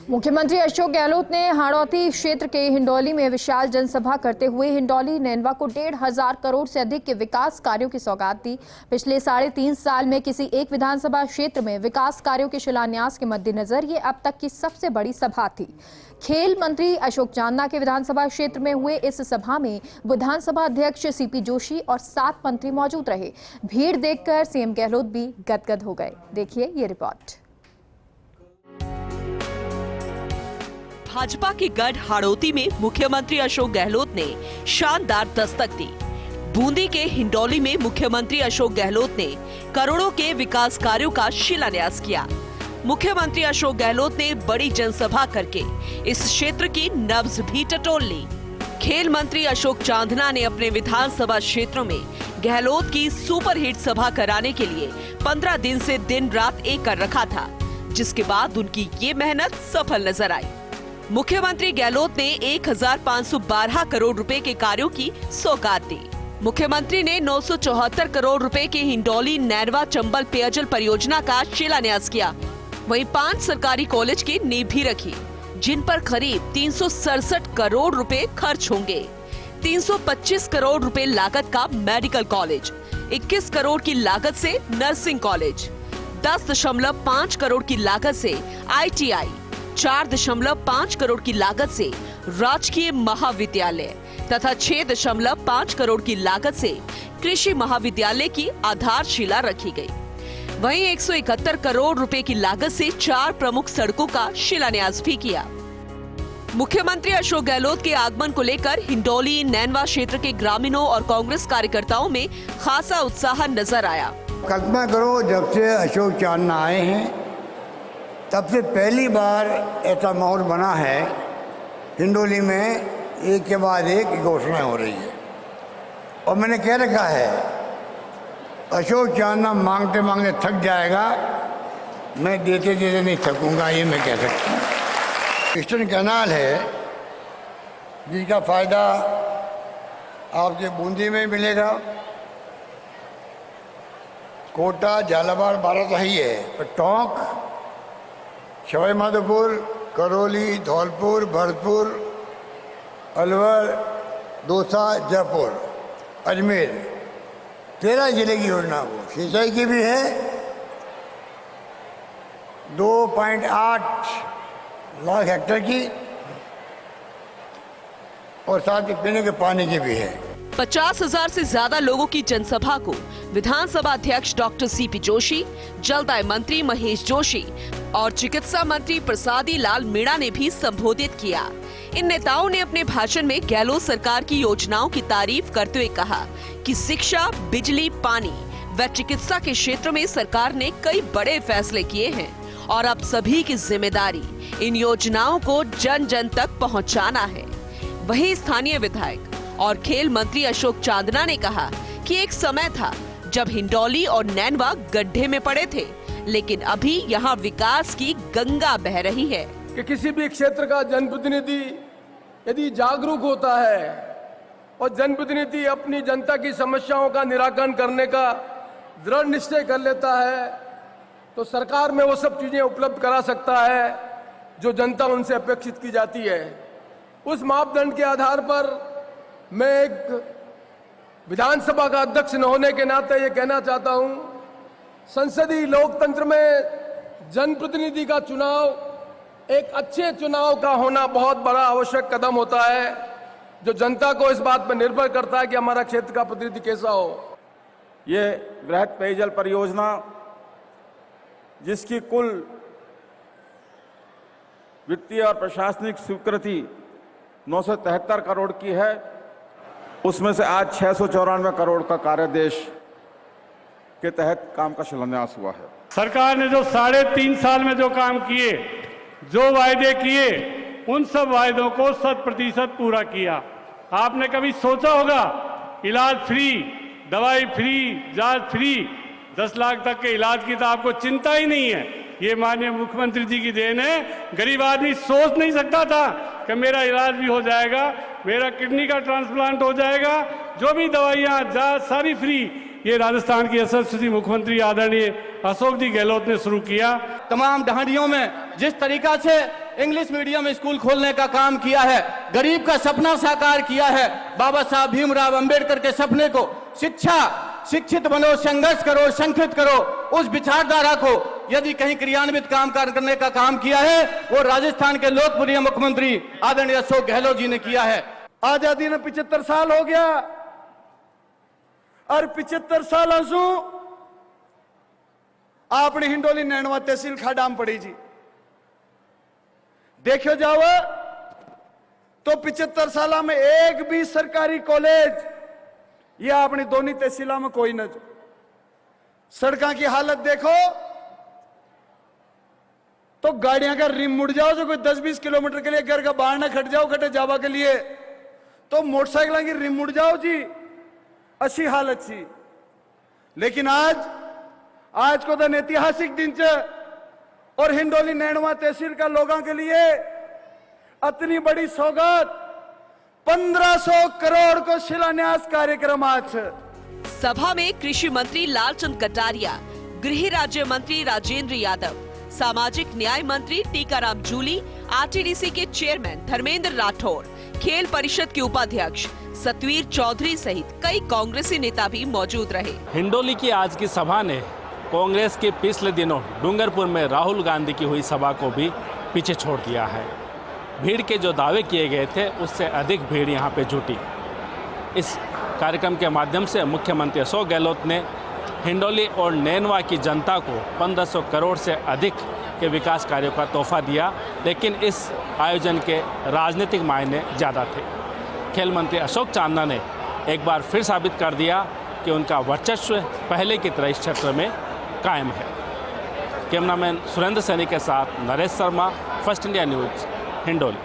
मुख्यमंत्री अशोक गहलोत ने हाड़ौती क्षेत्र के हिंडौली में विशाल जनसभा करते हुए हिंडौली नैनवा को 1,500 करोड़ से अधिक के विकास कार्यों की सौगात दी। पिछले 3.5 साल में किसी एक विधानसभा क्षेत्र में विकास कार्यों के शिलान्यास के मद्देनजर ये अब तक की सबसे बड़ी सभा थी। खेल मंत्री अशोक चांदना के विधानसभा क्षेत्र में हुए इस सभा में विधानसभा अध्यक्ष सीपी जोशी और 7 मंत्री मौजूद रहे। भीड़ देखकर सीएम गहलोत भी गदगद हो गए। देखिए ये रिपोर्ट। भाजपा के गढ़ हाड़ौती में मुख्यमंत्री अशोक गहलोत ने शानदार दस्तक दी। बूंदी के हिंडौली में मुख्यमंत्री अशोक गहलोत ने करोड़ों के विकास कार्यों का शिलान्यास किया। मुख्यमंत्री अशोक गहलोत ने बड़ी जनसभा करके इस क्षेत्र की नब्ज भी टटोल ली। खेल मंत्री अशोक चांदना ने अपने विधानसभा क्षेत्रों में गहलोत की सुपरहिट सभा कराने के लिए 15 दिन से दिन रात एक कर रखा था, जिसके बाद उनकी ये मेहनत सफल नजर आई। मुख्यमंत्री गहलोत ने 1,512 करोड़ रुपए के कार्यों की सौगात दी। मुख्यमंत्री ने 974 करोड़ रुपए के हिंडौली नैनवा चंबल पेयजल परियोजना का शिलान्यास किया। वहीं 5 सरकारी कॉलेज की नींव भी रखी, जिन पर करीब 367 करोड़ रुपए खर्च होंगे। 325 करोड़ रुपए लागत का मेडिकल कॉलेज, 21 करोड़ की लागत से नर्सिंग कॉलेज, 10.5 करोड़ की लागत से ITI, 4.5 करोड़ की लागत से राजकीय महाविद्यालय तथा 6.5 करोड़ की लागत से कृषि महाविद्यालय की आधारशिला रखी गई। वहीं 171 करोड़ रुपए की लागत से 4 प्रमुख सड़कों का शिलान्यास भी किया। मुख्यमंत्री अशोक गहलोत के आगमन को लेकर हिंडौली नैनवा क्षेत्र के ग्रामीणों और कांग्रेस कार्यकर्ताओं में खासा उत्साह नजर आया। कल्पना करो, जब से अशोक चांदना आए हैं तब से पहली बार ऐसा माहौल बना है हिंडौली में, एक के बाद एक घोषणाएं हो रही है। और मैंने कह रखा है अशोक चांदना मांगते मांगते थक जाएगा, मैं देते देते नहीं थकूंगा, ये मैं कह सकता हूँ। ईस्टर्न कैनाल है जिसका फायदा आपके बूंदी में मिलेगा। कोटा झालावाड़ बारह तो ही है, पर टोंक, सवाई माधोपुर, करौली, धौलपुर, भरतपुर, अलवर, दौसा, जयपुर, अजमेर, 13 जिले की योजना को सिंचाई की भी है। 2.8 लाख हेक्टेयर की और साथ ही पीने के पानी की भी है। 50,000 से ज्यादा लोगों की जनसभा को विधानसभा अध्यक्ष डॉक्टर सीपी जोशी, जलदाय मंत्री महेश जोशी और चिकित्सा मंत्री प्रसादी लाल मीणा ने भी संबोधित किया। इन नेताओं ने अपने भाषण में गहलोत सरकार की योजनाओं की तारीफ करते हुए कहा कि शिक्षा, बिजली, पानी व चिकित्सा के क्षेत्र में सरकार ने कई बड़े फैसले किए हैं और अब सभी की जिम्मेदारी इन योजनाओं को जन जन तक पहुँचाना है। वहीं स्थानीय विधायक और खेल मंत्री अशोक चांदना ने कहा कि एक समय था जब हिंडौली और नैनवा गड्ढे में पड़े थे, लेकिन अभी यहाँ विकास की गंगा बह रही है। कि किसी भी क्षेत्र का जनप्रतिनिधि यदि जागरूक होता है और जनप्रतिनिधि अपनी जनता की समस्याओं का निराकरण करने का दृढ़ निश्चय कर लेता है, तो सरकार में वो सब चीजें उपलब्ध करा सकता है जो जनता उनसे अपेक्षित की जाती है। उस मापदंड के आधार पर मैं एक विधानसभा का अध्यक्ष न होने के नाते ये कहना चाहता हूं, संसदीय लोकतंत्र में जनप्रतिनिधि का चुनाव एक अच्छे चुनाव का होना बहुत बड़ा आवश्यक कदम होता है, जो जनता को इस बात पर निर्भर करता है कि हमारा क्षेत्र का प्रतिनिधि कैसा हो। ये वृहद पेयजल परियोजना जिसकी कुल वित्तीय और प्रशासनिक स्वीकृति 973 करोड़ की है, उसमें से आज 694 करोड़ का कार्यादेश के तहत काम का शिलान्यास हुआ है। सरकार ने जो 3.5 साल में जो काम किए, जो वायदे किए, उन सब वायदों को 100% पूरा किया। आपने कभी सोचा होगा इलाज फ्री, दवाई फ्री, जांच फ्री, 10 लाख तक के इलाज की तो आपको चिंता ही नहीं है। ये माननीय मुख्यमंत्री जी की देन है। गरीब आदमी सोच नहीं सकता था कि मेरा इलाज भी हो जाएगा, मेरा किडनी का ट्रांसप्लांट हो जाएगा, जो भी दवाइयाँ जांच सारी फ्री। ये राजस्थान के यशस्वी मुख्यमंत्री आदरणीय अशोक जी गहलोत ने शुरू किया। तमाम ढांडियों में जिस तरीका से इंग्लिश मीडियम स्कूल खोलने का काम किया है, गरीब का सपना साकार किया है, बाबा साहब भीमराव अंबेडकर के सपने को शिक्षित बनो, संघर्ष करो, संगठित करो, उस विचारधारा को यदि कहीं क्रियान्वित करने का काम किया है वो राजस्थान के लोकप्रिय मुख्यमंत्री आदरणीय अशोक गहलोत जी ने किया है। आजादी ने 75 साल हो गया और 75 साल सु आपने हिंडोली नैनवा तहसील खाडाम पड़ी जी। देखो जाओ तो 75 साल में एक भी सरकारी कॉलेज या अपनी दोनों तहसीलों में कोई न। सड़कों की हालत देखो तो गाड़ियां का रिम मुड़ जाओ जो कोई 10-20 किलोमीटर के लिए घर का बाहर ना खट जाओ खटे जावा के लिए, तो मोटरसाइकिल की रिम मुड़ जाओ जी, अच्छी हालत सी। लेकिन आज को तो ऐतिहासिक दिन च और हिंडोली नैनवा तहसील का लोगों के लिए इतनी बड़ी सौगात 1500 करोड़ को शिलान्यास कार्यक्रम आज। सभा में कृषि मंत्री लालचंद कटारिया, गृह राज्य मंत्री राजेंद्र यादव, सामाजिक न्याय मंत्री टीकाराम जूली, आरटीडीसी के चेयरमैन धर्मेंद्र राठौर, खेल परिषद के उपाध्यक्ष सतवीर चौधरी सहित कई कांग्रेसी नेता भी मौजूद रहे। हिंडोली की आज की सभा ने कांग्रेस के पिछले दिनों डूंगरपुर में राहुल गांधी की हुई सभा को भी पीछे छोड़ दिया है। भीड़ के जो दावे किए गए थे उससे अधिक भीड़ यहां पे जुटी। इस कार्यक्रम के माध्यम से मुख्यमंत्री अशोक गहलोत ने हिंडोली और नैनवा की जनता को 1500 करोड़ से अधिक के विकास कार्यों का तोहफा दिया, लेकिन इस आयोजन के राजनीतिक मायने ज़्यादा थे। खेल मंत्री अशोक चांदना ने एक बार फिर साबित कर दिया कि उनका वर्चस्व पहले की तरह इस क्षेत्र में कायम है। कैमरामैन सुरेंद्र सैनी के साथ Naresh Sharma, first India news, Hindoli.